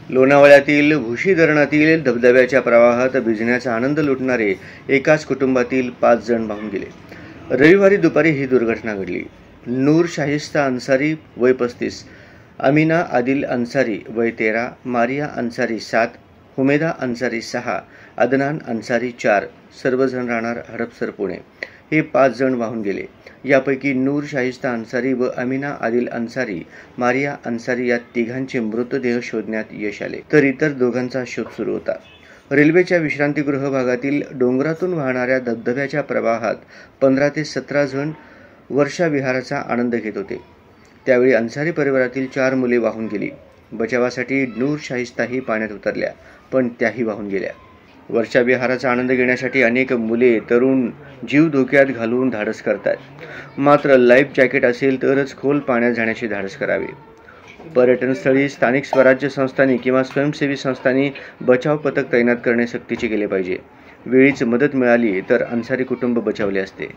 लोणावळ्यातील भुशी धरणातील धबधब्याच्या प्रवाहात भिजण्याचा आनंद लुटणारे एकाच कुटुंबातील 5 जण वाहून गेले. रविवारी दुपारी ही दुर्घटना घडली. नूर शाहिस्ता अन्सारी वय 35, अमीना आदिल अन्सारी वय 13, मारिया अन्सारी 7, हुमेदा अन्सारी 6, अदनान अन्सारी 4, सर्वजण राहणार हडपसर, पुणे. हे 5 जण वाहून गेले. यापैकी नूर शाहिस्ता अन्सारी व अमीना आदिल अन्सारी, मारिया अन्सारी या तिघांचे मृतदेह शोधण्यात यश आले, तर इतर दोघांचा शोध सुरू होता. रेल्वेच्या विश्रांतीगृह भागातील डोंगरातून वाहणाऱ्या धबधब्याच्या प्रवाहात 15 ते 17 जण वर्षा विहाराचा आनंद घेत होते. त्यावेळी अन्सारी परिवारातील 4 मुले वाहून गेली. बचावासाठी नूर शाहिस्ताही पाण्यात उतरल्या, पण त्याही वाहून गेल्या. वर्षा विहाराचा आनंद घेण्यासाठी अनेक मुले तरुण जीव धोक्यात घालून धाडस करतात. मात्र लाईफ जॅकेट असेल तरच खोल पाण्यात जाण्याचे धाडस करावे. पर्यटनस्थळी स्थानिक स्वराज्य संस्थांनी किंवा स्वयंसेवी संस्थांनी बचाव पथक तैनात करणे सक्तीचे केले पाहिजे. वेळीच मदत मिळाली तर अन्सारी कुटुंब बचावले असते.